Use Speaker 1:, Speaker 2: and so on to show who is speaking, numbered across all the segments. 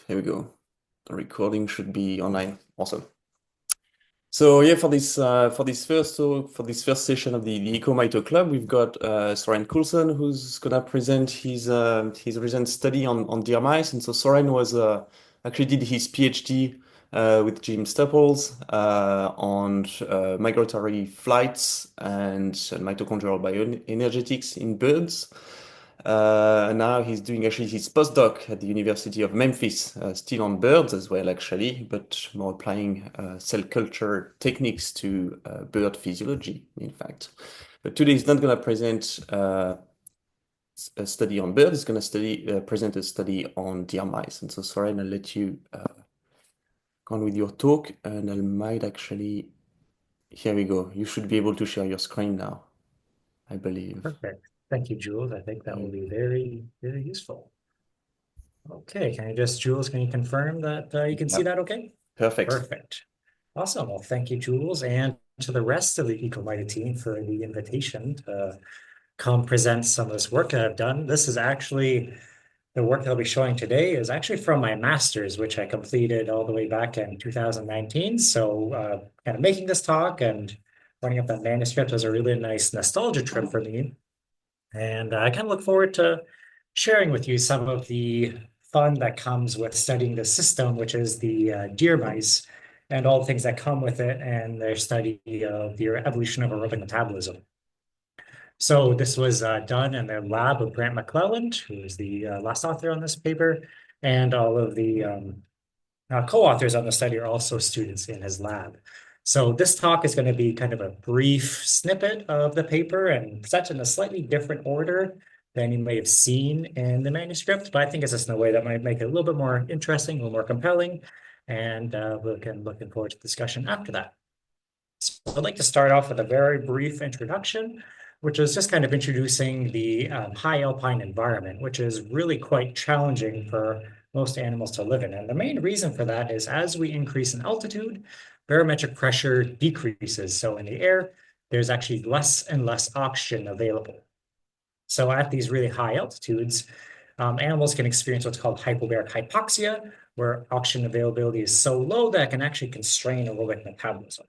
Speaker 1: Here we go. The recording should be online. Awesome. So yeah, for this first session of the EcoMito Club, we've got Soren Coulson, who's gonna present his recent study on deer mice. And so Soren was actually did his PhD with Jim Staples on migratory flights and mitochondrial bioenergetics in birds. Now he's doing actually his postdoc at the University of Memphis, still on birds as well, actually, but more applying cell culture techniques to bird physiology, in fact. But today he's not going to present a study on birds, he's going to present a study on deer mice. And so, Soren, I'll let you go on with your talk, and I might actually, here we go. You should be able to share your screen now, I believe.
Speaker 2: Perfect. Thank you, Jules. I think that will be very, very useful. Okay, Jules, can you confirm that you can see
Speaker 1: Yeah,
Speaker 2: that okay?
Speaker 1: perfect.
Speaker 2: Perfect. Awesome. Well, thank you, Jules, and to the rest of the EcoMito team for the invitation to come present some of this work that I've done. This is actually the work that I'll be showing today is actually from my master's, which I completed all the way back in 2019. So kind of making this talk and running up that manuscript was a really nice nostalgia trip for me. And I kind of look forward to sharing with you some of the fun that comes with studying the system, which is the deer mice, and all the things that come with it, and their study of the evolution of aerobic metabolism. So this was done in the lab of Grant McClelland, who is the last author on this paper, and all of the co-authors on the study are also students in his lab. So this talk is going to be kind of a brief snippet of the paper and presented in a slightly different order than you may have seen in the manuscript, but I think it's just in a way that might make it a little bit more interesting, a little more compelling, and looking forward to discussion after that. So I'd like to start off with a very brief introduction, which is just kind of introducing the high alpine environment, which is really quite challenging for most animals to live in. And the main reason for that is as we increase in altitude, barometric pressure decreases. So in the air, there's actually less and less oxygen available. So at these really high altitudes, animals can experience what's called hypobaric hypoxia, where oxygen availability is so low that it can actually constrain aerobic metabolism.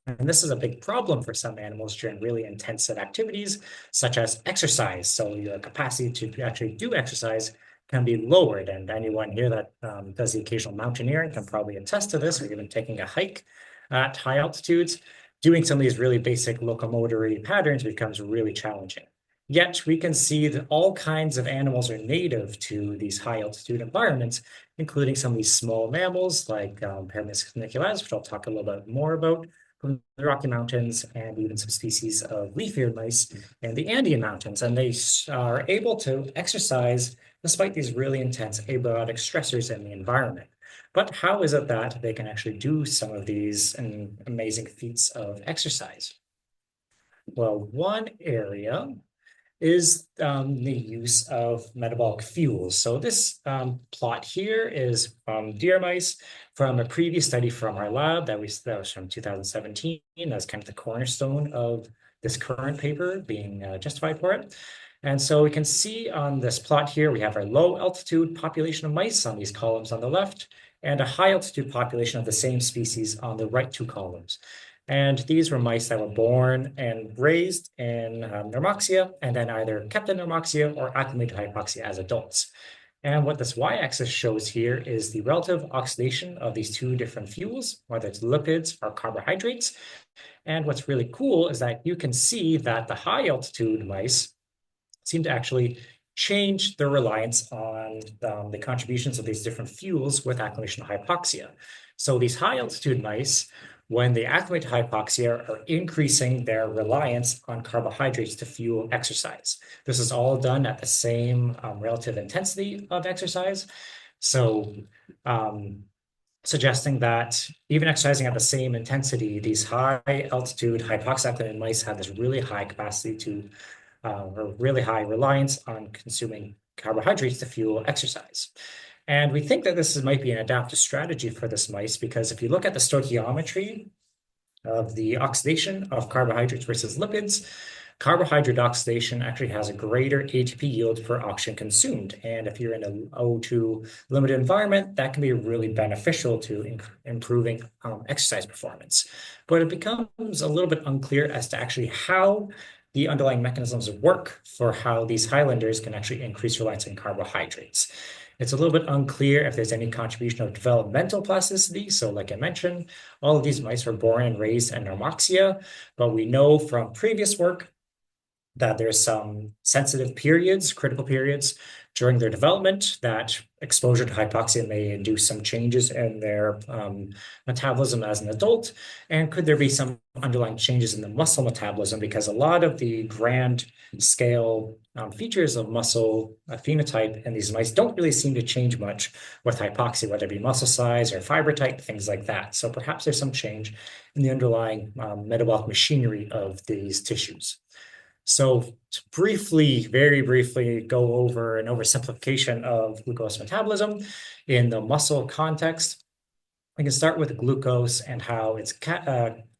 Speaker 2: And this is a big problem for some animals during really intensive activities, such as exercise. So your capacity to actually do exercise can be lowered. And anyone here that does the occasional mountaineering can probably attest to this, or even taking a hike at high altitudes. Doing some of these really basic locomotory patterns becomes really challenging. Yet we can see that all kinds of animals are native to these high altitude environments, including some of these small mammals like Paramyscus niculatus, which I'll talk a little bit more about, from the Rocky Mountains, and even some species of leaf-eared mice in the Andean Mountains. And they are able to exercise despite these really intense abiotic stressors in the environment. But how is it that they can actually do some of these amazing feats of exercise? Well, one area is the use of metabolic fuels. So this plot here is deer mice from a previous study from our lab that was from 2017. That's kind of the cornerstone of this current paper being justified for it. And so we can see on this plot here, we have our low altitude population of mice on these columns on the left, and a high altitude population of the same species on the right two columns. And these were mice that were born and raised in normoxia and then either kept in normoxia or acclimated to hypoxia as adults. And what this y-axis shows here is the relative oxidation of these two different fuels, whether it's lipids or carbohydrates. And what's really cool is that you can see that the high altitude mice seem to actually change their reliance on the contributions of these different fuels with acclimation to hypoxia. So these high altitude mice, when they acclimate to hypoxia, are increasing their reliance on carbohydrates to fuel exercise. This is all done at the same relative intensity of exercise. So suggesting that even exercising at the same intensity, these high altitude hypoxia-acclimated mice have this really high capacity to or really high reliance on consuming carbohydrates to fuel exercise. And we think that this might be an adaptive strategy for this mice because if you look at the stoichiometry of the oxidation of carbohydrates versus lipids, carbohydrate oxidation actually has a greater ATP yield per oxygen consumed. And if you're in an O2 limited environment, that can be really beneficial to improving exercise performance. But it becomes a little bit unclear as to actually how the underlying mechanisms work for how these highlanders can actually increase reliance on carbohydrates. It's a little bit unclear if there's any contribution of developmental plasticity. So like I mentioned, all of these mice were born and raised in normoxia, but we know from previous work that there's some sensitive periods, critical periods during their development that exposure to hypoxia may induce some changes in their metabolism as an adult. And could there be some underlying changes in the muscle metabolism? Because a lot of the grand scale features of muscle phenotype in these mice don't really seem to change much with hypoxia, whether it be muscle size or fiber type, things like that. So perhaps there's some change in the underlying metabolic machinery of these tissues. So to briefly, very briefly go over an oversimplification of glucose metabolism in the muscle context, we can start with glucose and how it's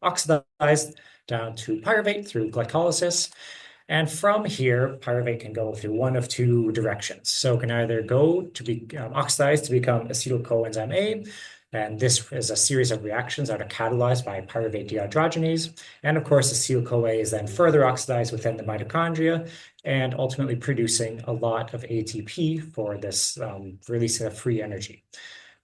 Speaker 2: oxidized down to pyruvate through glycolysis. And from here, pyruvate can go through one of two directions. So it can either go to be oxidized to become acetyl coenzyme A, and this is a series of reactions that are catalyzed by pyruvate dehydrogenase. And of course, acetyl-CoA is then further oxidized within the mitochondria and ultimately producing a lot of ATP for this releasing of free energy.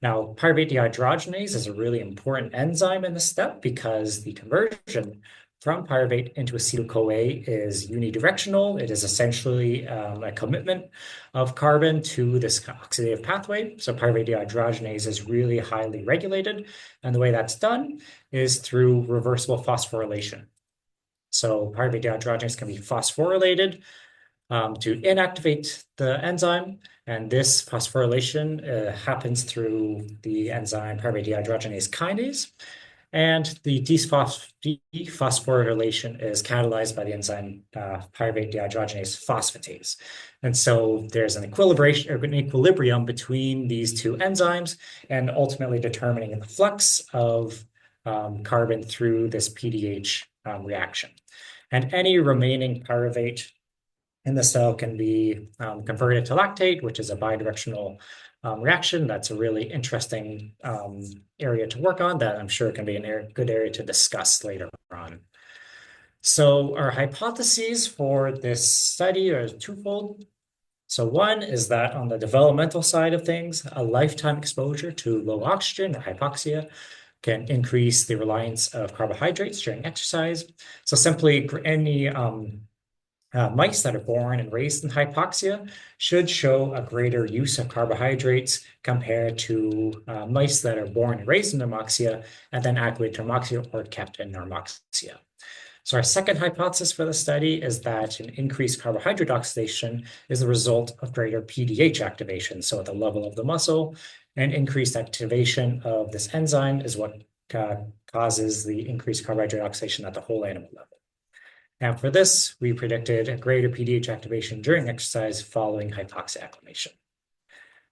Speaker 2: Now, pyruvate dehydrogenase is a really important enzyme in this step because the conversion from pyruvate into acetyl-CoA is unidirectional. It is essentially a commitment of carbon to this oxidative pathway. So pyruvate dehydrogenase is really highly regulated. And the way that's done is through reversible phosphorylation. So pyruvate dehydrogenase can be phosphorylated to inactivate the enzyme. And this phosphorylation happens through the enzyme pyruvate dehydrogenase kinase. And the dephosphorylation is catalyzed by the enzyme pyruvate dehydrogenase phosphatase. And so there's an equilibrium between these two enzymes and ultimately determining the flux of carbon through this PDH reaction. And any remaining pyruvate in the cell can be converted to lactate, which is a bidirectional reaction. That's a really interesting area to work on that I'm sure can be a good area to discuss later on. So our hypotheses for this study are twofold. So one is that on the developmental side of things, a lifetime exposure to low oxygen or hypoxia can increase the reliance of carbohydrates during exercise. So simply any mice that are born and raised in hypoxia should show a greater use of carbohydrates compared to mice that are born and raised in normoxia and then activated normoxia or kept in normoxia. So our second hypothesis for the study is that an increased carbohydrate oxidation is the result of greater PDH activation. So at the level of the muscle, an increased activation of this enzyme is what causes the increased carbohydrate oxidation at the whole animal level. And for this, we predicted a greater PDH activation during exercise following hypoxia acclimation.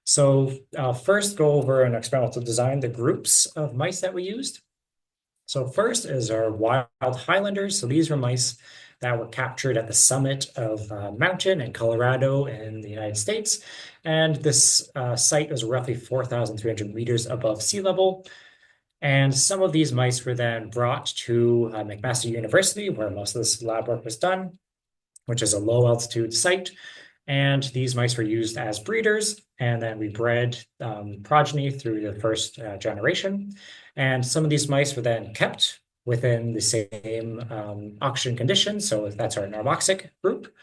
Speaker 2: So I'll first go over an experimental design, the groups of mice that we used. So first is our wild highlanders. So these were mice that were captured at the summit of a mountain in Colorado in the United States. And this site was roughly 4,300 meters above sea level. And some of these mice were then brought to McMaster University, where most of this lab work was done, which is a low altitude site. And these mice were used as breeders. And then we bred progeny through the first generation. And some of these mice were then kept within the same oxygen conditions. So that's our normoxic group,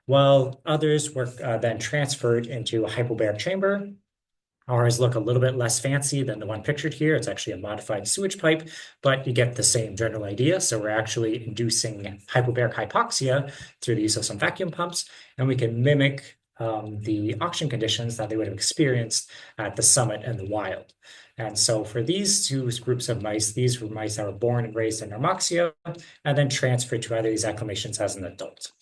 Speaker 2: while others were then transferred into a hypobaric chamber. Ours look a little bit less fancy than the one pictured here. It's actually a modified sewage pipe, but you get the same general idea. So we're actually inducing hypobaric hypoxia through the use of some vacuum pumps, and we can mimic the oxygen conditions that they would have experienced at the summit and the wild. And so for these two groups of mice, these were mice that were born and raised in normoxia and then transferred to either of these acclimations as an adult.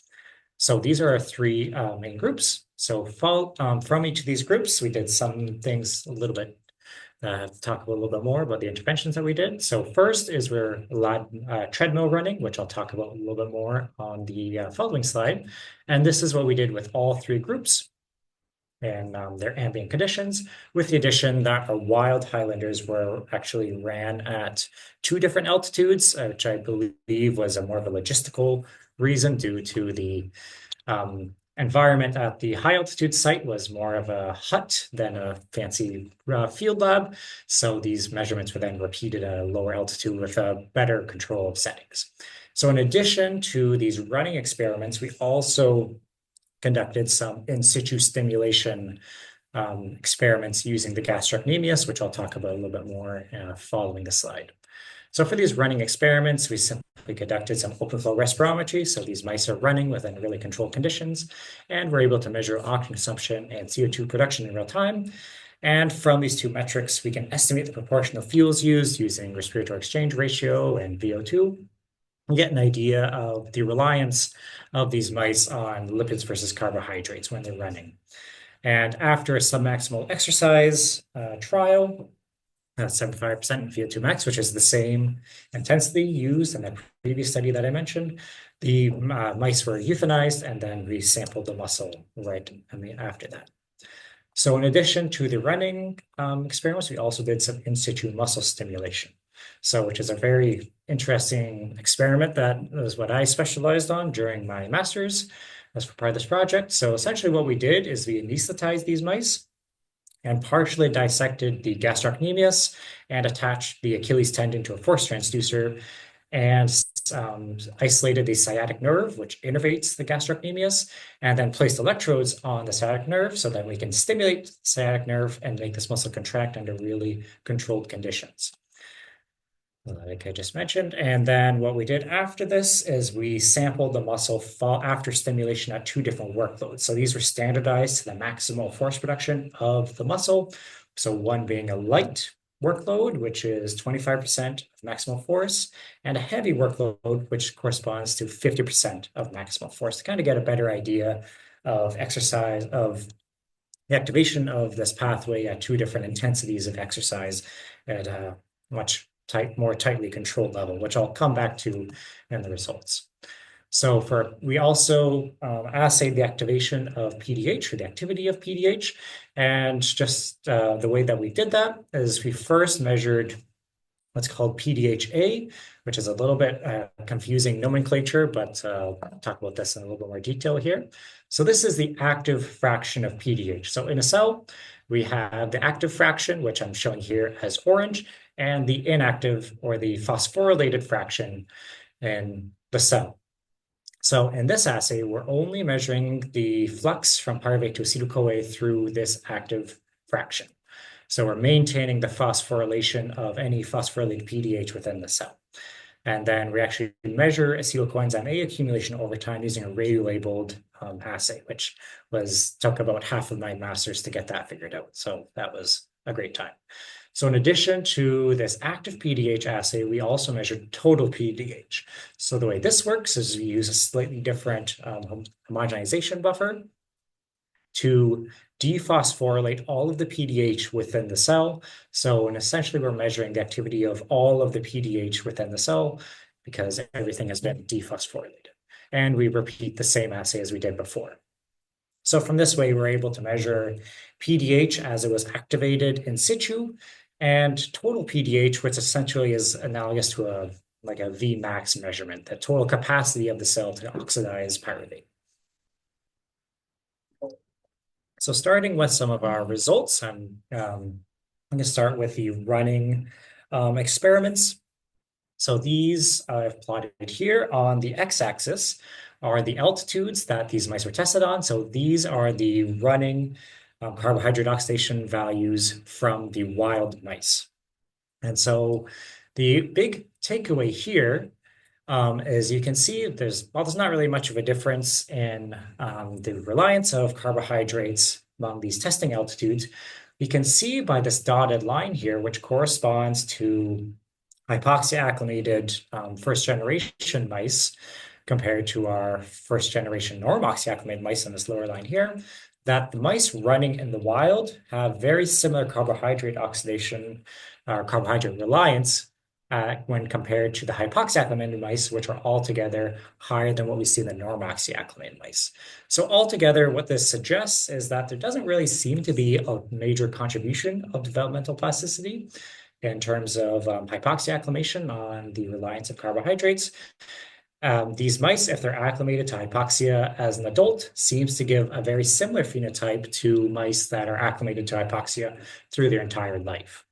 Speaker 2: So these are our three main groups. So from each of these groups, we did some things a little bit talk a little bit more about the interventions that we did. So first is we're treadmill running, which I'll talk about a little bit more on the following slide. And this is what we did with all three groups and their ambient conditions, with the addition that our wild Highlanders were actually ran at two different altitudes, which I believe was a more of a logistical reason due to the environment at the high altitude site was more of a hut than a fancy field lab. So these measurements were then repeated at a lower altitude with a better control of settings. So in addition to these running experiments, we also conducted some in situ stimulation experiments using the gastrocnemius, which I'll talk about a little bit more following the slide. So for these running experiments, we simply conducted some open flow respirometry. So these mice are running within really controlled conditions, and we're able to measure oxygen consumption and CO2 production in real time. And from these two metrics, we can estimate the proportion of fuels used using respiratory exchange ratio and VO2. We get an idea of the reliance of these mice on lipids versus carbohydrates when they're running. And after a submaximal exercise trial, 75% VO2 max, which is the same intensity used in the previous study that I mentioned, the mice were euthanized, and then we sampled the muscle right after that. So in addition to the running experiments, we also did some in situ muscle stimulation. So, which is a very interesting experiment that is what I specialized on during my master's as part of this project. So essentially what we did is we anesthetized these mice and partially dissected the gastrocnemius and attached the Achilles tendon to a force transducer and isolated the sciatic nerve, which innervates the gastrocnemius, and then placed electrodes on the sciatic nerve so that we can stimulate the sciatic nerve and make this muscle contract under really controlled conditions, like I just mentioned. And then what we did after this is we sampled the muscle after stimulation at two different workloads. So these were standardized to the maximal force production of the muscle. So one being a light workload, which is 25% of maximal force, and a heavy workload, which corresponds to 50% of maximal force, to kind of get a better idea of exercise, of the activation of this pathway at two different intensities of exercise at a much more tightly controlled level, which I'll come back to in the results. So we also assayed the activation of PDH, or the activity of PDH. And just the way that we did that is we first measured what's called PDHA, which is a little bit confusing nomenclature, but I'll talk about this in a little bit more detail here. So this is the active fraction of PDH. So in a cell, we have the active fraction, which I'm showing here as orange, and the inactive or the phosphorylated fraction in the cell. So in this assay, we're only measuring the flux from pyruvate to acetyl-CoA through this active fraction. So we're maintaining the phosphorylation of any phosphorylated PDH within the cell. And then we actually measure acetyl coenzyme A accumulation over time using a radio-labeled assay, which took about half of my master's to get that figured out. So that was a great time. So in addition to this active PDH assay, we also measured total PDH. So the way this works is we use a slightly different homogenization buffer to dephosphorylate all of the PDH within the cell. So essentially, we're measuring the activity of all of the PDH within the cell because everything has been dephosphorylated. And we repeat the same assay as we did before. So from this way, we're able to measure PDH as it was activated in situ, and total PDH, which essentially is analogous to a Vmax measurement, the total capacity of the cell to oxidize pyruvate. So starting with some of our results, I'm going to start with the running experiments. So these I've plotted here on the x-axis are the altitudes that these mice were tested on. So these are the running carbohydrate oxidation values from the wild mice. And so the big takeaway here is you can see there's not really much of a difference in the reliance of carbohydrates among these testing altitudes. You can see by this dotted line here, which corresponds to hypoxia-acclimated first-generation mice compared to our first-generation normoxia-acclimated mice on this lower line here, that the mice running in the wild have very similar carbohydrate oxidation or carbohydrate reliance when compared to the hypoxia-acclimated mice, which are altogether higher than what we see in the normoxia-acclimated mice. So altogether, what this suggests is that there doesn't really seem to be a major contribution of developmental plasticity in terms of hypoxia acclimation on the reliance of carbohydrates. These mice, if they're acclimated to hypoxia as an adult, seems to give a very similar phenotype to mice that are acclimated to hypoxia through their entire life.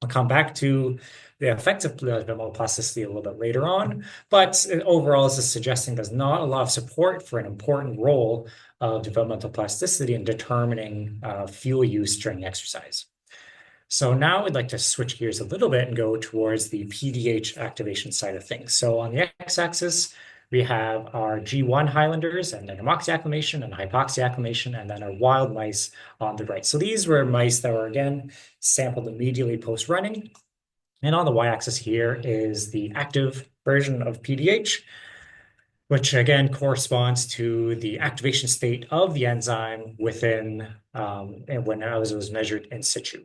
Speaker 2: I'll come back to the effects of developmental plasticity a little bit later on, but overall, this is suggesting there's not a lot of support for an important role of developmental plasticity in determining fuel use during exercise. So now we'd like to switch gears a little bit and go towards the PDH activation side of things. So on the x-axis, we have our G1 Highlanders and then normoxia acclimation and hypoxia acclimation, and then our wild mice on the right. So these were mice that were, again, sampled immediately post-running. And on the y-axis here is the active version of PDH, which again corresponds to the activation state of the enzyme within and when it was measured in situ.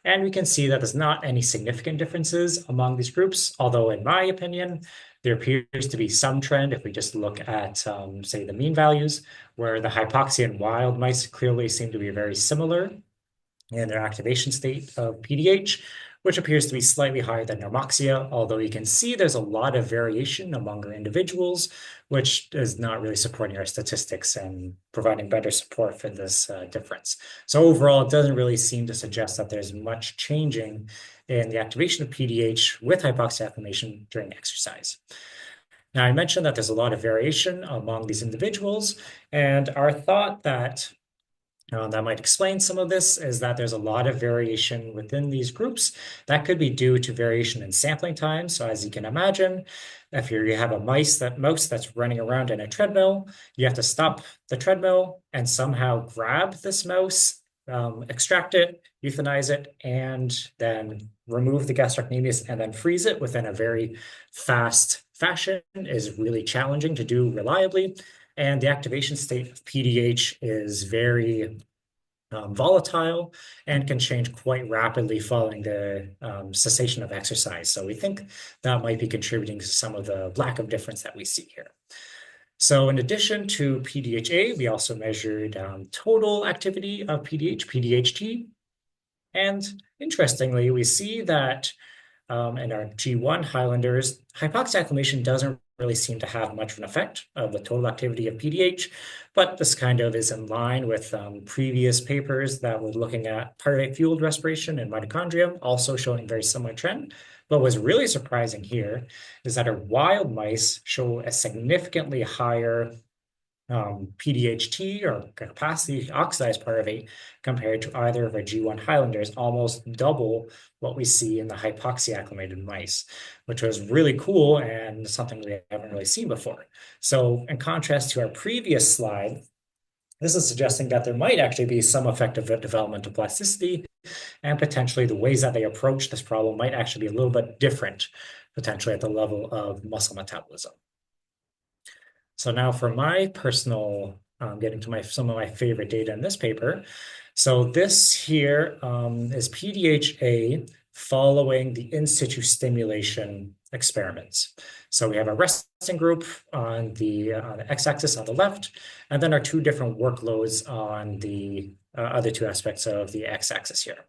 Speaker 2: And we can see that there's not any significant differences among these groups, although in my opinion, there appears to be some trend if we just look at, say, the mean values, where the hypoxia and wild mice clearly seem to be very similar in their activation state of PDH, which appears to be slightly higher than normoxia, although you can see there's a lot of variation among our individuals, which is not really supporting our statistics and providing better support for this difference. So overall, it doesn't really seem to suggest that there's much changing in the activation of PDH with hypoxia acclimation during exercise. Now, I mentioned that there's a lot of variation among these individuals, and our thought that might explain some of this is that there's a lot of variation within these groups. That could be due to variation in sampling time. So as you can imagine, if you have a mouse that's running around in a treadmill, you have to stop the treadmill and somehow grab this mouse, extract it, euthanize it, and then remove the gastrocnemius and then freeze it within a very fast fashion is really challenging to do reliably. And the activation state of PDH is very volatile and can change quite rapidly following the cessation of exercise. So we think that might be contributing to some of the lack of difference that we see here. So in addition to PDHA, we also measured total activity of PDH, PDHT. And interestingly, we see that in our G1 Highlanders, hypoxia acclimation doesn't really seem to have much of an effect of the total activity of PDH, but this kind of is in line with previous papers that were looking at pyruvate-fueled respiration in mitochondria, also showing a very similar trend. But what's really surprising here is that our wild mice show a significantly higher PDHT or capacity to oxidize pyruvate compared to either of our G1 Highlanders, almost double what we see in the hypoxia acclimated mice, which was really cool and something we haven't really seen before. So in contrast to our previous slide, this is suggesting that there might actually be some effect of developmental plasticity, and potentially the ways that they approach this problem might actually be a little bit different, potentially at the level of muscle metabolism. So now for my personal, getting to some of my favorite data in this paper. So this here is PDHA following the in situ stimulation experiments. So we have a resting group on the x-axis on the left, and then our two different workloads on the other two aspects of the x-axis here.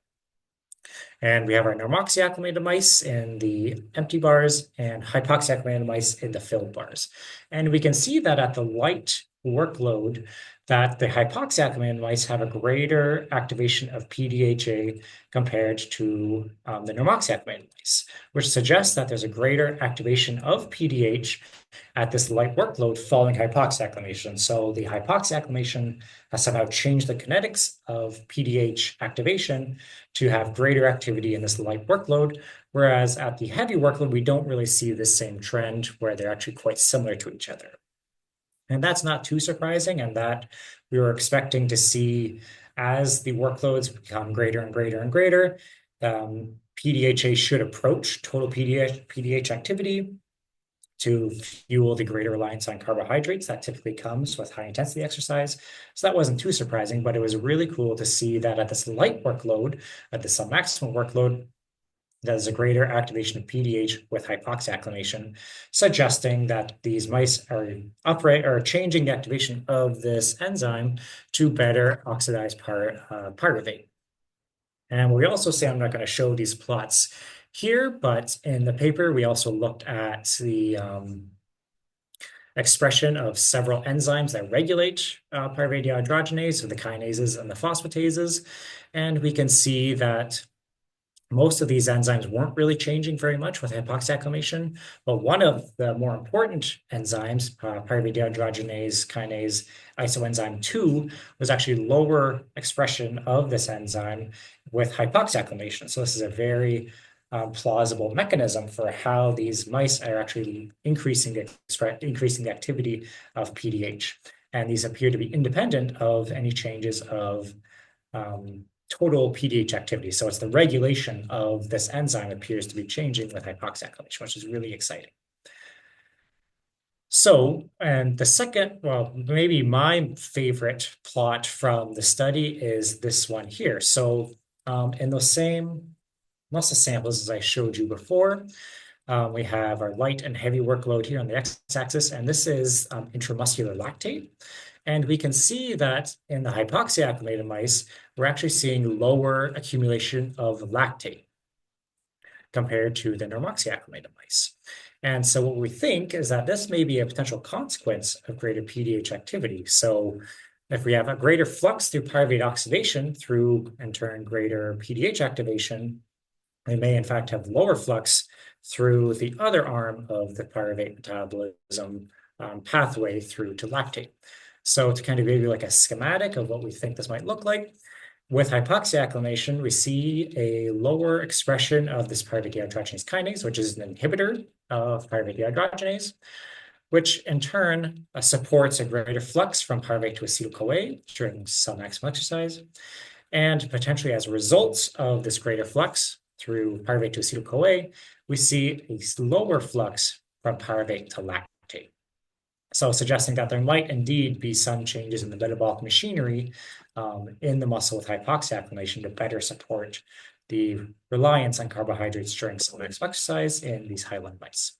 Speaker 2: And we have our normoxia acclimated mice in the empty bars and hypoxia acclimated mice in the filled bars. And we can see that at the light workload, that the hypoxia acclimated mice have a greater activation of PDHA compared to the normoxia acclimated mice, which suggests that there's a greater activation of PDH at this light workload following hypoxia acclimation. So the hypoxia acclimation has somehow changed the kinetics of PDH activation to have greater activity in this light workload, whereas at the heavy workload, we don't really see the same trend where they're actually quite similar to each other. And that's not too surprising, and that we were expecting to see as the workloads become greater and greater and greater, PDHA should approach total PDH activity. to fuel the greater reliance on carbohydrates that typically comes with high intensity exercise. So that wasn't too surprising, but it was really cool to see that at this light workload, at this submaximal workload, there's a greater activation of PDH with hypoxyaclimation, suggesting that these mice are changing the activation of this enzyme to better oxidize pyruvate. And we also say, I'm not going to show these plots here, but in the paper, we also looked at the expression of several enzymes that regulate pyruvate dehydrogenase, so the kinases and the phosphatases. And we can see that most of these enzymes weren't really changing very much with hypoxyaclimation, but one of the more important enzymes, pyruvate dehydrogenase kinase isoenzyme 2, was actually lower expression of this enzyme with hypoxyaclimation. So this is a very plausible mechanism for how these mice are actually increasing the activity of PDH. And these appear to be independent of any changes of total PDH activity. So it's the regulation of this enzyme appears to be changing with hypoxyaclimation, which is really exciting. So, and the second, well, maybe my favorite plot from the study is this one here. So in those same muscle samples as I showed you before, we have our light and heavy workload here on the x-axis, and this is intramuscular lactate. And we can see that in the hypoxyaclimated mice, we're actually seeing lower accumulation of lactate compared to the normoxyacclimated mice. And so what we think is that this may be a potential consequence of greater PDH activity. So if we have a greater flux through pyruvate oxidation through, in turn, greater PDH activation, we may in fact have lower flux through the other arm of the pyruvate metabolism pathway through to lactate. So to kind of give you like a schematic of what we think this might look like, with hypoxyaclimation, we see a lower expression of this pyruvate dehydrogenase kinase, which is an inhibitor of pyruvate dehydrogenase, which in turn supports a greater flux from pyruvate to acetyl-CoA during submaximal exercise. And potentially as a result of this greater flux through pyruvate to acetyl-CoA, we see a lower flux from pyruvate to lactate. So suggesting that there might indeed be some changes in the metabolic machinery in the muscle with hypoxyaclimation to better support the reliance on carbohydrates during submaximal exercise in these high-lung mice.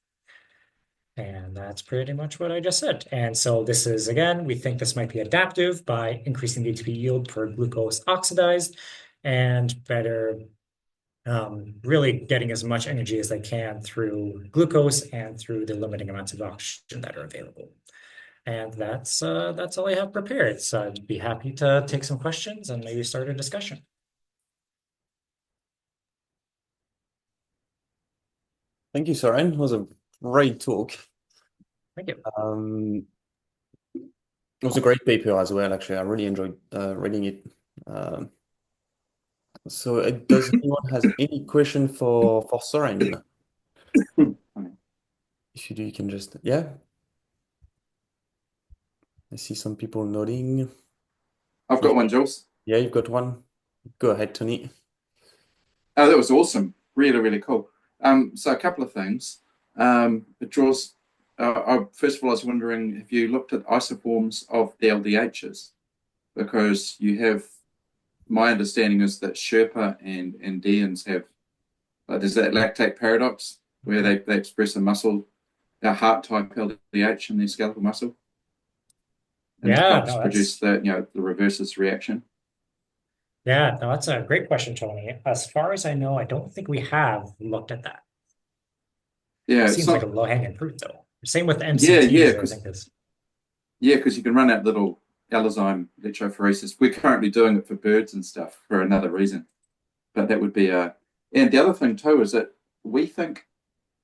Speaker 2: And that's pretty much what I just said. And so this is, again, we think this might be adaptive by increasing the ATP yield per glucose oxidized and better really getting as much energy as they can through glucose and through the limiting amounts of oxygen that are available. And that's all I have prepared. So I'd be happy to take some questions and maybe start a discussion.
Speaker 1: Thank you, Soren. It was a great talk.
Speaker 2: Thank you.
Speaker 1: It was a great paper as well, actually. I really enjoyed reading it. So does anyone has any question for Soren? If you do, you can just, yeah. I see some people nodding.
Speaker 3: I've got one, Jules.
Speaker 1: Yeah, you've got one. Go ahead, Tony.
Speaker 3: Oh, that was awesome. Really, really cool. So a couple of things. It draws, first of all, I was wondering if you looked at isoforms of the LDHs, because you have, my understanding is that Sherpa and Deans have, there's that lactate paradox where they express a heart type LDH in their skeletal muscle. And
Speaker 2: Yeah,
Speaker 3: it helps
Speaker 2: no,
Speaker 3: produce the reverses reaction.
Speaker 2: Yeah, no, that's a great question, Tony. As far as I know, I don't think we have looked at that.
Speaker 3: Yeah,
Speaker 2: It seems like a low-hanging fruit, though. Same with MCTs, I think this.
Speaker 3: Yeah, because you can run out little allozyme electrophoresis. We're currently doing it for birds and stuff for another reason. But that would be and the other thing too is that we think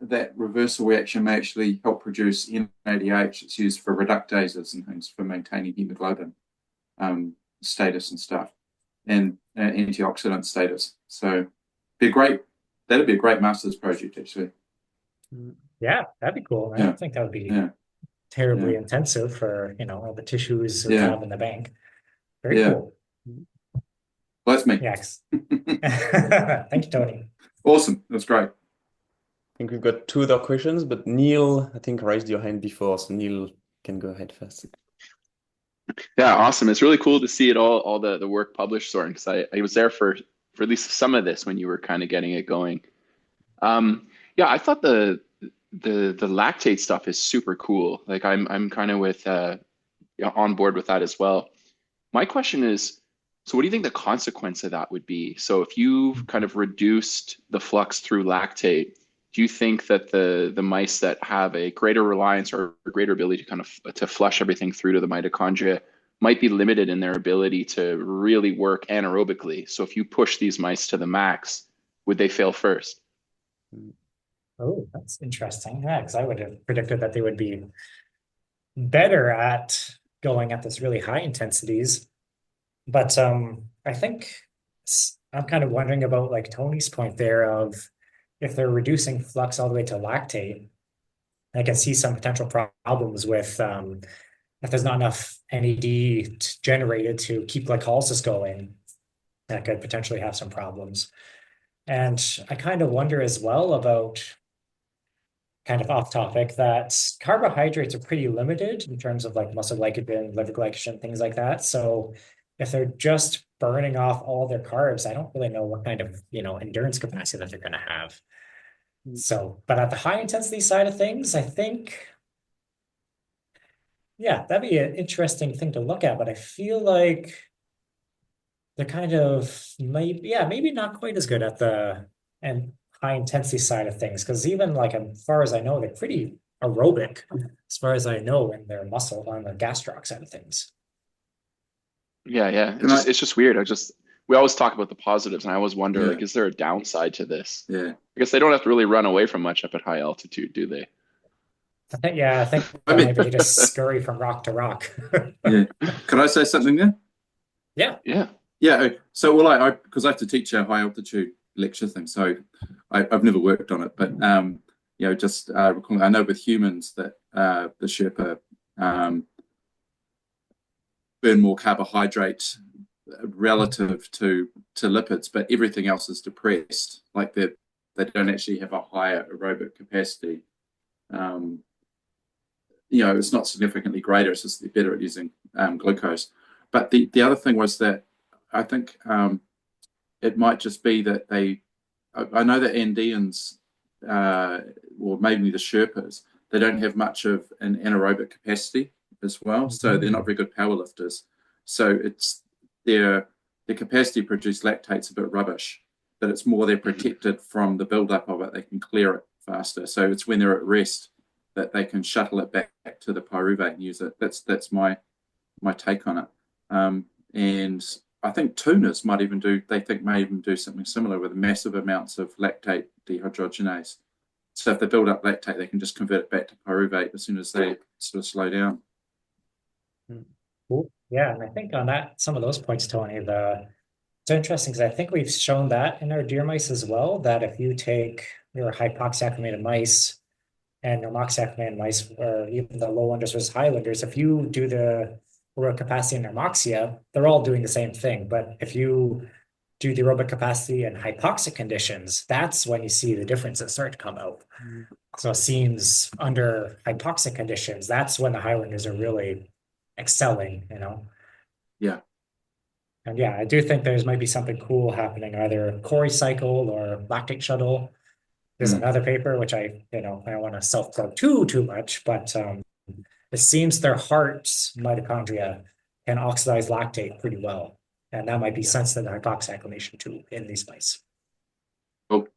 Speaker 3: that reversal reaction may actually help produce NADH. It's used for reductases and things for maintaining hemoglobin status and stuff, and antioxidant status. So that'd be a great master's project, actually.
Speaker 2: Yeah, that'd be cool. I don't think that would be terribly intensive for all the tissues we have in the bank. Very cool.
Speaker 3: Well, that's me.
Speaker 2: Yes. Thank you, Tony.
Speaker 3: Awesome. That's great.
Speaker 1: think we've got two other questions, but Neil, I think, raised your hand before, so Neil can go ahead first.
Speaker 4: Yeah, awesome. It's really cool to see it all the work published, Soren, because I was there for at least some of this when you were kind of getting it going. Yeah, I thought the lactate stuff is super cool. Like I'm kind of with on board with that as well. My question is, so what do you think the consequence of that would be? So if you've kind of reduced the flux through lactate, do you think that the mice that have a greater reliance or a greater ability to kind of to flush everything through to the mitochondria might be limited in their ability to really work anaerobically? So if you push these mice to the max, would they fail first?
Speaker 2: Oh, that's interesting. Yeah, because I would have predicted that they would be better at going at this really high intensities. But I think I'm kind of wondering about like Tony's point there of if they're reducing flux all the way to lactate, I can see some potential problems with if there's not enough NAD generated to keep glycolysis going, that could potentially have some problems. And I kind of wonder as well about, kind of off topic, that carbohydrates are pretty limited in terms of like muscle glycogen, liver glycogen, things like that. So if they're just burning off all their carbs, I don't really know what kind of, endurance capacity that they're going to have. So, but at the high intensity side of things, I think, yeah, that'd be an interesting thing to look at. But I feel like they're kind of maybe not quite as good at the and high intensity side of things. Because even like as far as I know, they're pretty aerobic, as far as I know, in their muscle on the gastroc side of things.
Speaker 4: Yeah. It's just weird. We always talk about the positives, and I always wonder, like, is there a downside to this?
Speaker 3: Yeah.
Speaker 4: I guess they don't have to really run away from much up at high altitude, do they?
Speaker 2: I think
Speaker 3: I mean,
Speaker 2: maybe they just scurry from rock to rock.
Speaker 3: yeah. Could I say something there?
Speaker 2: Yeah.
Speaker 4: Yeah.
Speaker 3: Yeah. So, well, I because I have to teach a high altitude lecture thing, so I've never worked on it, but just recalling, I know with humans that the Sherpa burn more carbohydrate relative to lipids, but everything else is depressed. Like they don't actually have a higher aerobic capacity. It's not significantly greater. It's just they're better at using glucose. But the other thing was that I think it might just be that I know that Andeans, or maybe the Sherpas, they don't have much of an anaerobic capacity as well. So they're not very good power lifters. So it's their capacity to produce lactate's a bit rubbish, but it's more they're protected from the buildup of it. They can clear it faster. So it's when they're at rest that they can shuttle it back to the pyruvate and use it. That's my take on it. And I think tunas may even do something similar with massive amounts of lactate dehydrogenase. So if they build up lactate, they can just convert it back to pyruvate as soon as they sort of slow down.
Speaker 2: Cool. Yeah, and I think on some of those points, Tony, it's interesting because I think we've shown that in our deer mice as well, that if you take your hypoxia-acclimated mice and normoxia-acclimated mice, or even the lowlanders versus highlanders, if you do the aerobic capacity in normoxia, they're all doing the same thing. But if you do the aerobic capacity in hypoxic conditions, that's when you see the differences start to come out. So it seems under hypoxic conditions, that's when the highlanders are really excelling,
Speaker 3: Yeah.
Speaker 2: And yeah, I do think might be something cool happening, either Cori cycle or lactate shuttle. There's another paper which I don't want to self-plug too much, but it seems their heart's mitochondria can oxidize lactate pretty well, and that might be sensitive to hypoxia-acclimation too in these mice.
Speaker 3: Oh,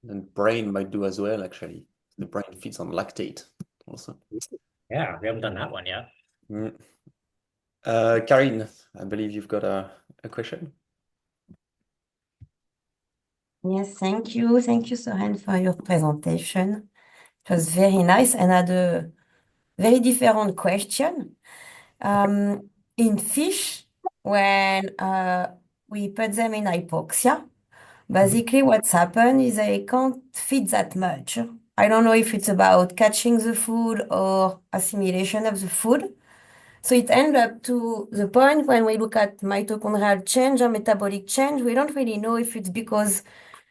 Speaker 1: and brain might do as well. Actually, the brain feeds on lactate also.
Speaker 2: Yeah, we haven't done that one yet.
Speaker 1: Karine, I believe you've got a question.
Speaker 5: Yes, thank you. Thank you, Soren, for your presentation. It was very nice and had a very different question. In fish, when we put them in hypoxia, basically what's happened is they can't feed that much. I don't know if it's about catching the food or assimilation of the food. So it ends up to the point when we look at mitochondrial change or metabolic change, we don't really know if it's because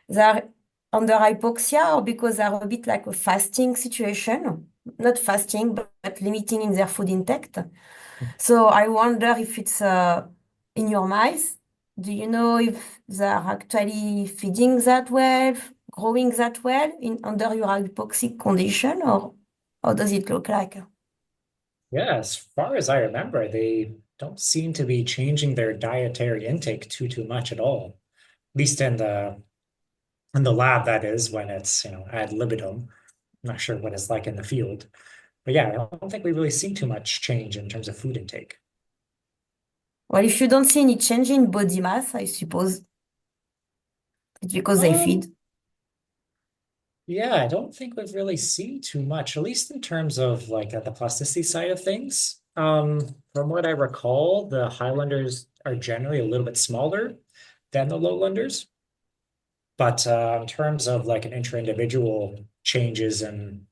Speaker 5: they're under hypoxia or because they're a bit like a fasting situation, not fasting, but limiting in their food intake. So I wonder if it's in your mice. Do you know if they're actually feeding that well, growing that well in under your hypoxic condition, or how does it look like?
Speaker 2: Yeah, as far as I remember, they don't seem to be changing their dietary intake too much at all. At least in the lab, that is, when it's, ad libitum. I'm not sure what it's like in the field. But yeah, I don't think we really see too much change in terms of food intake.
Speaker 5: Well, if you don't see any change in body mass, I suppose it's because they
Speaker 2: Um,
Speaker 5: feed.
Speaker 2: yeah, I don't think we've really seen too much, at least in terms of like the plasticity side of things. From what I recall, the Highlanders are generally a little bit smaller than the Lowlanders. But in terms of like an intra-individual changes in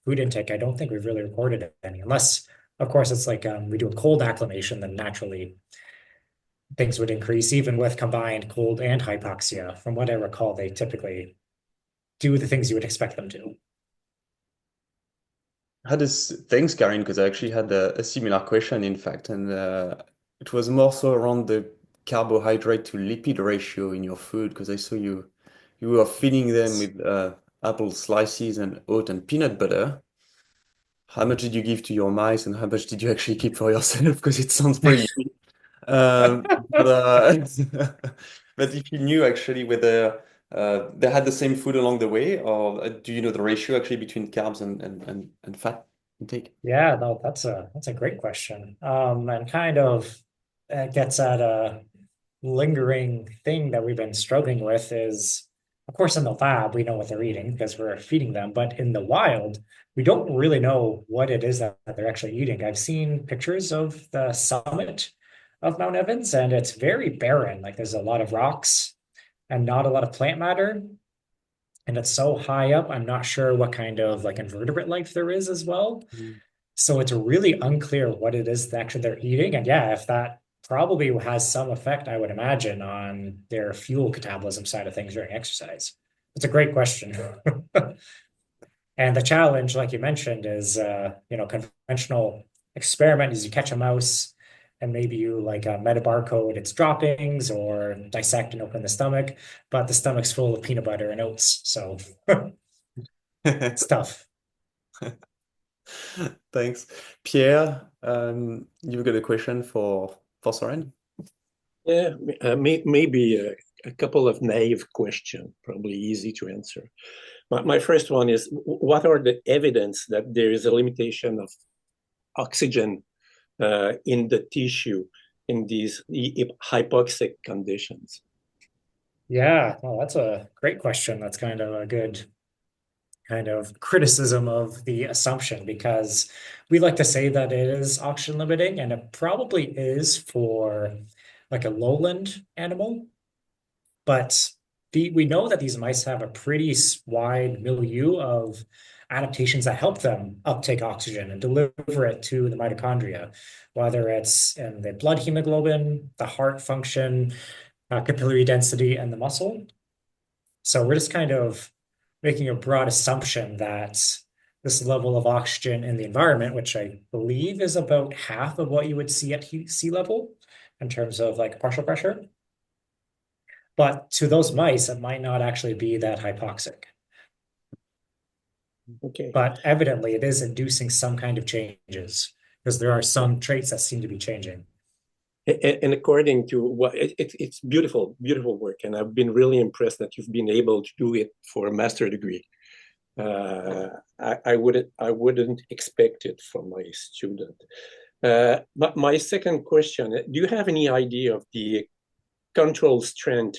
Speaker 2: food intake, I don't think we've really recorded any, unless, of course, it's like we do a cold acclimation, then naturally things would increase, even with combined cold and hypoxia. From what I recall, they typically do the things you would expect them to.
Speaker 1: Thanks, Karin, because I actually had a similar question, in fact, and it was more so around the carbohydrate to lipid ratio in your food, because I saw you were feeding them with apple slices and oat and peanut butter. How much did you give to your mice, and how much did you actually keep for yourself? Because it sounds pretty. But but if you knew actually whether they had the same food along the way, or do you know the ratio actually between carbs and fat intake?
Speaker 2: Yeah, no, that's a great question. And kind of gets at a lingering thing that we've been struggling with is, of course, in the lab, we know what they're eating because we're feeding them, but in the wild, we don't really know what it is that they're actually eating. I've seen pictures of the summit of Mount Evans, and it's very barren. Like there's a lot of rocks and not a lot of plant matter. And it's so high up, I'm not sure what kind of like invertebrate life there is as well.
Speaker 1: Mm.
Speaker 2: So it's really unclear what it is that actually they're eating. And yeah, if that probably has some effect, I would imagine, on their fuel catabolism side of things during exercise. It's a great question. And the challenge, like you mentioned, is conventional experiment is you catch a mouse and maybe you like metabarcode its droppings or dissect and open the stomach, but the stomach's full of peanut butter and oats. So it's tough.
Speaker 1: Thanks. Pierre, you've got a question for Soren?
Speaker 6: Yeah, maybe a couple of naive questions, probably easy to answer. My first one is, what are the evidence that there is a limitation of oxygen in the tissue in these hypoxic conditions?
Speaker 2: Yeah, well, that's a great question. That's kind of a good kind of criticism of the assumption because we like to say that it is oxygen limiting, and it probably is for like a lowland animal. But we know that these mice have a pretty wide milieu of adaptations that help them uptake oxygen and deliver it to the mitochondria, whether it's in the blood hemoglobin, the heart function, capillary density, and the muscle. So we're just kind of making a broad assumption that this level of oxygen in the environment, which I believe is about half of what you would see at sea level in terms of like partial pressure. But to those mice, it might not actually be that hypoxic.
Speaker 6: Okay.
Speaker 2: But evidently, it is inducing some kind of changes because there are some traits that seem to be changing.
Speaker 6: And according to what it's beautiful work, and I've been really impressed that you've been able to do it for a master degree. I wouldn't expect it from my student. But my second question: do you have any idea of the control strength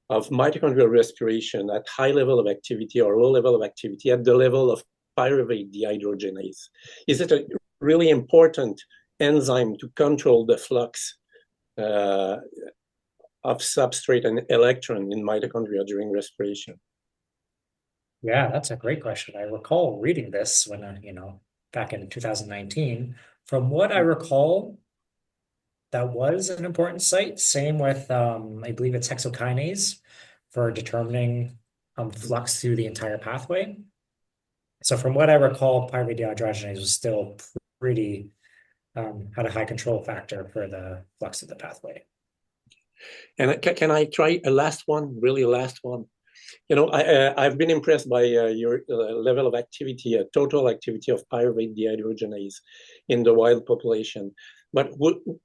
Speaker 6: of mitochondrial respiration at high level of activity or low level of activity at the level of pyruvate dehydrogenase? Is it a really important enzyme to control the flux of substrate and electron in mitochondria during respiration?
Speaker 2: Yeah, that's a great question. I recall reading this when, back in 2019. From what I recall, that was an important site. Same with, I believe it's hexokinase for determining flux through the entire pathway. So from what I recall, pyruvate dehydrogenase was still pretty had a high control factor for the flux of the pathway.
Speaker 6: And can I try a last one, really last one? You know, I've been impressed by your level of activity, total activity of pyruvate dehydrogenase in the wild population. But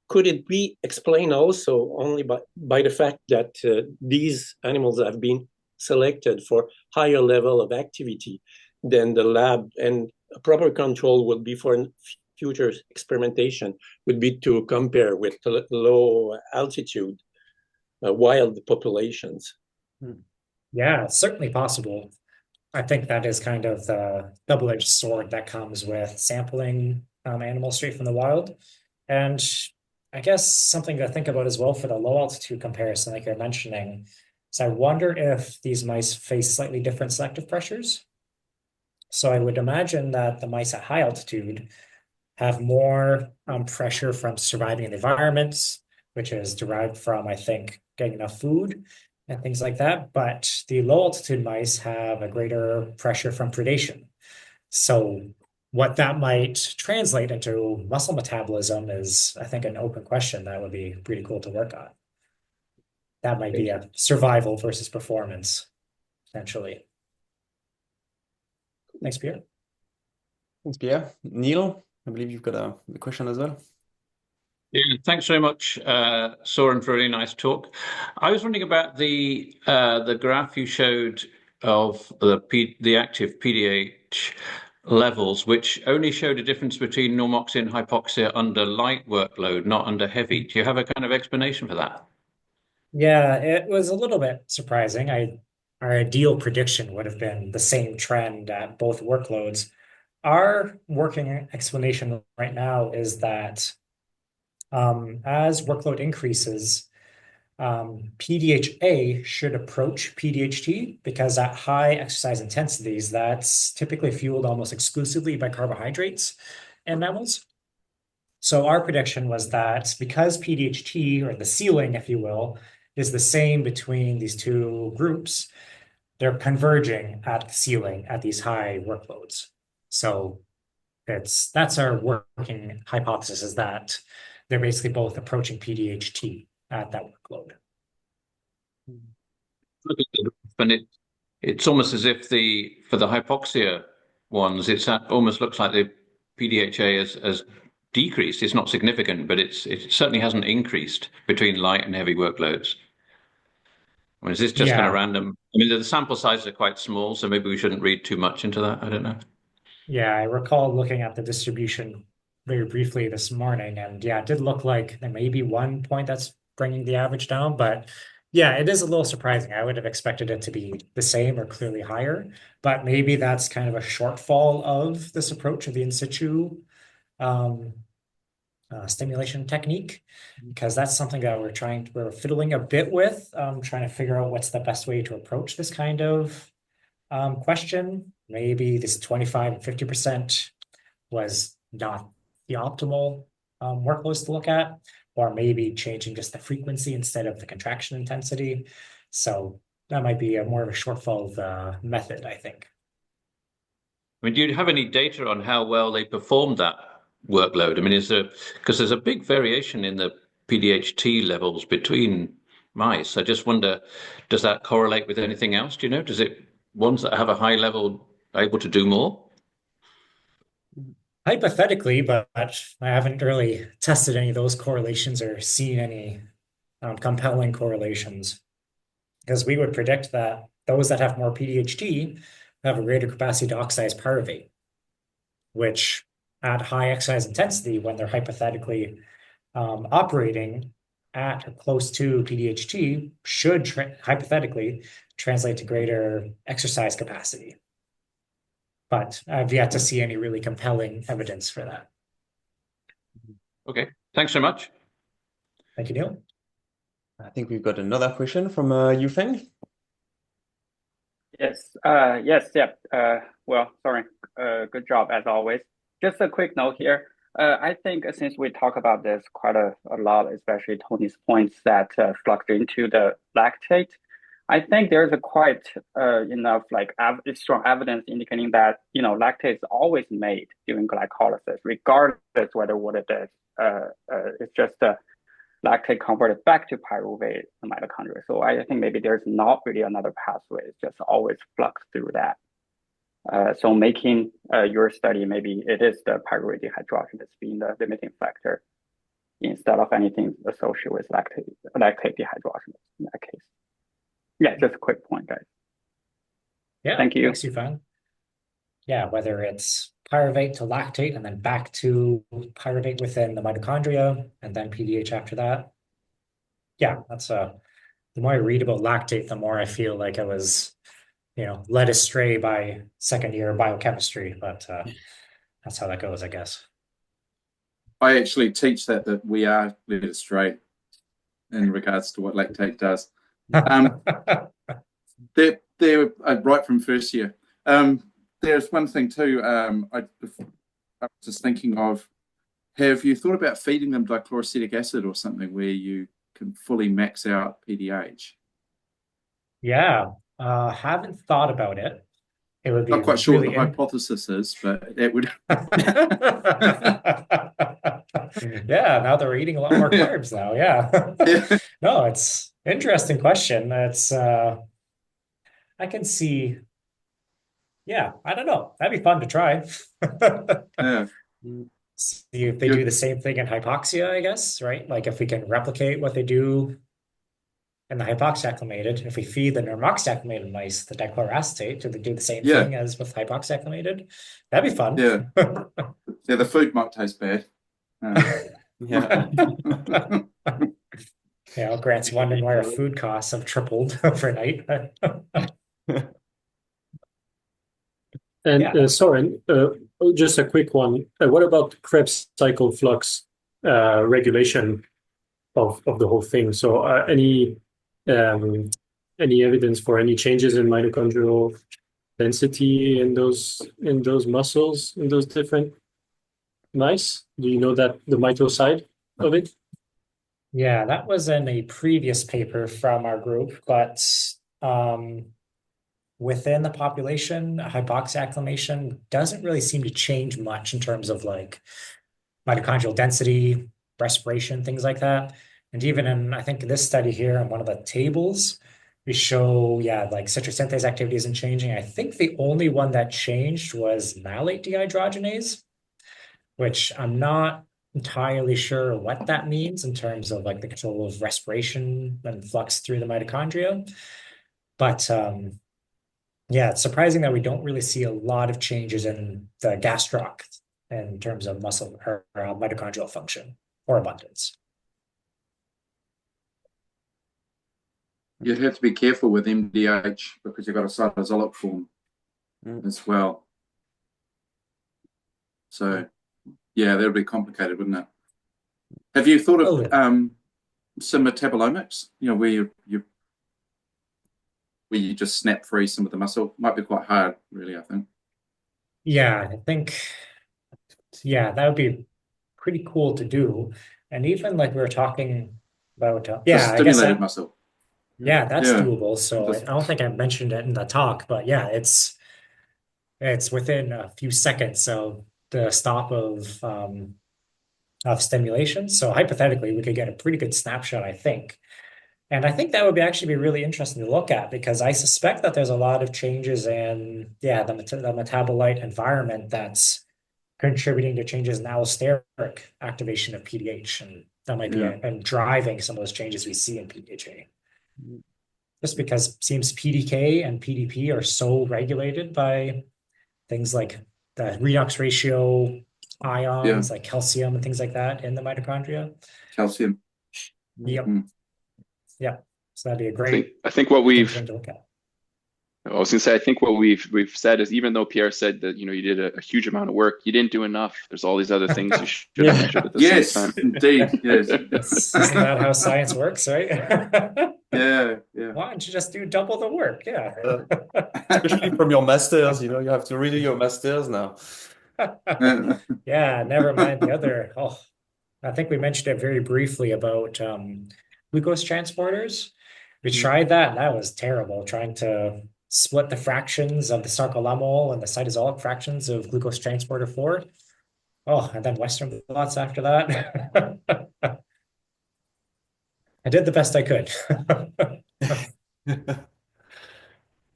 Speaker 6: could it be explained also only by the fact that these animals have been selected for higher level of activity than the lab, and a proper control would be for future experimentation would be to compare with low altitude wild populations?
Speaker 2: Yeah, it's certainly possible. I think that is kind of the double-edged sword that comes with sampling animals straight from the wild. And I guess something to think about as well for the low altitude comparison, like you're mentioning, is I wonder if these mice face slightly different selective pressures. So I would imagine that the mice at high altitude have more pressure from surviving in the environments, which is derived from, I think, getting enough food and things like that. But the low altitude mice have a greater pressure from predation. So what that might translate into muscle metabolism is, I think, an open question that would be pretty cool to work on. That might be a survival versus performance, essentially. Thanks, Pierre.
Speaker 1: Thanks, Pierre. Neil, I believe you've got a question as well.
Speaker 7: Yeah, thanks very much, Soren, for a really nice talk. I was wondering about the graph you showed of the active PDH levels, which only showed a difference between normoxia and hypoxia under light workload, not under heavy. Do you have a kind of explanation for that?
Speaker 2: Yeah, it was a little bit surprising. Our ideal prediction would have been the same trend at both workloads. Our working explanation right now is that as workload increases, PDHA should approach PDHT because at high exercise intensities, that's typically fueled almost exclusively by carbohydrates in mammals. So our prediction was that because PDHT, or the ceiling, if you will, is the same between these two groups, they're converging at the ceiling at these high workloads. So that's our working hypothesis, is that they're basically both approaching PDHT at that workload.
Speaker 7: And it's almost as if for the hypoxia ones, almost looks like the PDHA has decreased. It's not significant, but it certainly hasn't increased between light and heavy workloads. I mean, is this just kind of random? I mean, the sample sizes are quite small, so maybe we shouldn't read too much into that. I don't know.
Speaker 2: Yeah, I recall looking at the distribution very briefly this morning, and yeah, it did look like there may be one point that's bringing the average down, but yeah, it is a little surprising. I would have expected it to be the same or clearly higher, but maybe that's kind of a shortfall of this approach of the in situ stimulation technique, because that's something that we're fiddling a bit with, trying to figure out what's the best way to approach this kind of question. Maybe this 25 and 50% was not the optimal workloads to look at, or maybe changing just the frequency instead of the contraction intensity. So that might be more of a shortfall of the method, I think.
Speaker 7: I mean, do you have any data on how well they performed that workload? I mean, because there's a big variation in the PDHT levels between mice. I just wonder, does that correlate with anything else? Do you know? Does ones that have a high level able to do more?
Speaker 2: Hypothetically, but I haven't really tested any of those correlations or seen any compelling correlations, because we would predict that those that have more PDHT have a greater capacity to oxidize pyruvate, which at high exercise intensity, when they're hypothetically operating at or close to PDHT, should hypothetically translate to greater exercise capacity. But I've yet to see any really compelling evidence for that.
Speaker 7: Okay, thanks so much.
Speaker 2: Thank you, Neil.
Speaker 1: I think we've got another question from Yufeng.
Speaker 8: Yes, well, sorry, good job as always. Just a quick note here. I think since we talk about this quite a lot, especially Tony's points that fluctuate into the lactate, I think there's a quite enough strong evidence indicating that lactate is always made during glycolysis, regardless whether what it is. It's just lactate converted back to pyruvate in mitochondria. So I think maybe there's not really another pathway. It's just always flux through that. So making your study, maybe it is the pyruvate dehydrogenase being the limiting factor instead of anything associated with lactate dehydrogenase in that case. Yeah, just a quick point, guys.
Speaker 2: Yeah,
Speaker 8: thank you.
Speaker 2: Thanks, Yufan. Yeah, whether it's pyruvate to lactate and then back to pyruvate within the mitochondria and then PDH after that. Yeah, that's the more I read about lactate, the more I feel like I was, led astray by second year biochemistry, but that's how that goes, I guess.
Speaker 3: I actually teach that we are led astray in regards to what lactate does. They're right from first year. There's one thing too. I was just thinking of, have you thought about feeding them dichloroacetic acid or something where you can fully max out PDH?
Speaker 2: Yeah, haven't thought about it. It would be
Speaker 3: Not quite sure what
Speaker 2: really
Speaker 3: the hypothesis is, but that would.
Speaker 2: Yeah, now they're eating a lot more carbs now. Yeah. No, it's interesting question. It's I can see. Yeah, I don't know. That'd be fun to try.
Speaker 3: Yeah.
Speaker 2: See if they do the same thing in hypoxia, I guess, right? Like if we can replicate what they do in the hypoxyaclimated, if we feed the normoxyaclimated mice the dichloroacetate, do they do the same thing as with hypoxyaclimated? That'd be fun.
Speaker 3: Yeah. Yeah, the food might taste bad.
Speaker 1: Yeah.
Speaker 2: Grant's wondering why our food costs have tripled overnight.
Speaker 6: And Soren, just a quick one. What about Krebs cycle flux regulation of the whole thing? So any evidence for any changes in mitochondrial density in those muscles, in those different mice? Do you know that the mito side of it?
Speaker 2: Yeah, that was in a previous paper from our group, but within the population, hypoxyaclimation doesn't really seem to change much in terms of like mitochondrial density, respiration, things like that. And even in, I think this study here in one of the tables, we show, like citrus synthase activity isn't changing. I think the only one that changed was malate dehydrogenase, which I'm not entirely sure what that means in terms of like the control of respiration and flux through the mitochondria. But it's surprising that we don't really see a lot of changes in the gastroc in terms of muscle or mitochondrial function or abundance.
Speaker 3: You'd have to be careful with MDH because you've got a cytosolic form as well. So, that would be complicated, wouldn't it? Have you thought of some metabolomics? Where you just snap free some of the muscle? Might be quite hard, really, I think.
Speaker 2: Yeah, I think, that would be pretty cool to do. And even like we were talking about,
Speaker 3: stimulated muscle.
Speaker 2: Yeah, that's doable. So I don't think I mentioned it in the talk, but it's within a few seconds of the stop of stimulation. So hypothetically, we could get a pretty good snapshot, I think. And I think that would actually be really interesting to look at because I suspect that there's a lot of changes in the metabolite environment that's contributing to changes in allosteric activation of PDH, and that might be and driving some of those changes we see in PDHA. Just because it seems PDK and PDP are so regulated by things like the redox ratio ions, like calcium and things like that in the mitochondria.
Speaker 3: Calcium.
Speaker 2: Yep. Yeah. So that'd be a great.
Speaker 4: I think what we've.
Speaker 2: thing to look at.
Speaker 4: I was going to say, I think what we've said is, even though Pierre said that you did a huge amount of work, you didn't do enough. There's all these other things you should have measured at the same time.
Speaker 3: Indeed. Yes.
Speaker 2: Isn't that how science works, right?
Speaker 3: Yeah.
Speaker 2: Why don't you just do double the work? Yeah.
Speaker 1: Especially from your masters, you have to redo your masters now.
Speaker 2: Yeah, never mind the other. I think we mentioned it very briefly about glucose transporters. We tried that, and that was terrible, trying to split the fractions of the sarcolemmal and the cytosolic fractions of glucose transporter 4. Oh, and then Western blots after that. I did the best I could.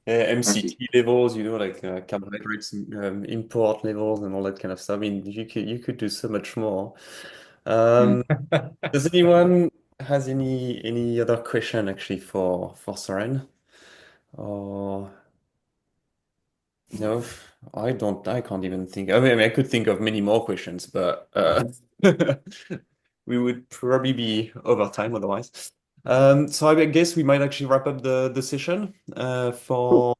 Speaker 1: MCT levels, like carbohydrates import levels and all that kind of stuff. I mean, you could do so much more. Does anyone has any other question actually for Soren? Or no, I don't. I can't even think. I mean, I could think of many more questions, but we would probably be over time otherwise. So I guess we might actually wrap up the session for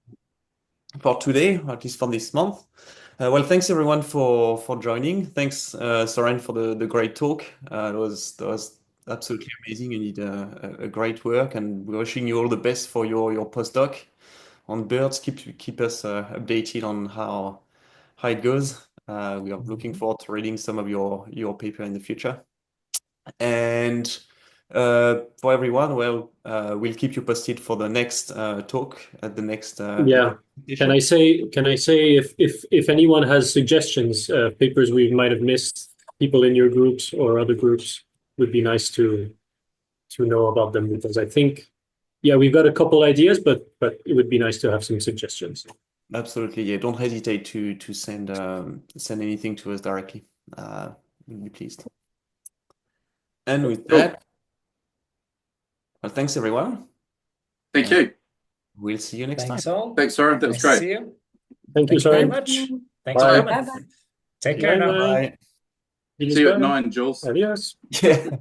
Speaker 1: today, or at least for this month. Well, thanks everyone for joining. Thanks, Soren, for the great talk. It was absolutely amazing. You did a great work, and we're wishing you all the best for your postdoc on birds. Keep us updated on how it goes. We are looking forward to reading some of your paper in the future. And for everyone, well, we'll keep you posted for the next talk at the next
Speaker 9: Yeah. Can I say if anyone has suggestions, papers we might have missed, people in your groups or other groups, would be nice to know about them, because I think, yeah, we've got a couple ideas, but it would be nice to have some suggestions.
Speaker 1: Absolutely, yeah. Don't hesitate to send anything to us directly. We'll be pleased. And with that, well, thanks everyone.
Speaker 3: Thank you.
Speaker 1: We'll see you next
Speaker 2: Thanks
Speaker 1: time.
Speaker 2: all.
Speaker 3: Thanks, Soren. That was
Speaker 2: Nice
Speaker 3: great.
Speaker 2: to see you.
Speaker 9: Thank you,
Speaker 2: Thank you very
Speaker 9: Soren.
Speaker 2: much. Thanks
Speaker 1: Bye.
Speaker 2: for coming.
Speaker 5: Bye-bye.
Speaker 2: Take care now.
Speaker 1: Bye.
Speaker 3: See you at 9, Jules.
Speaker 9: Adios.
Speaker 1: Yeah.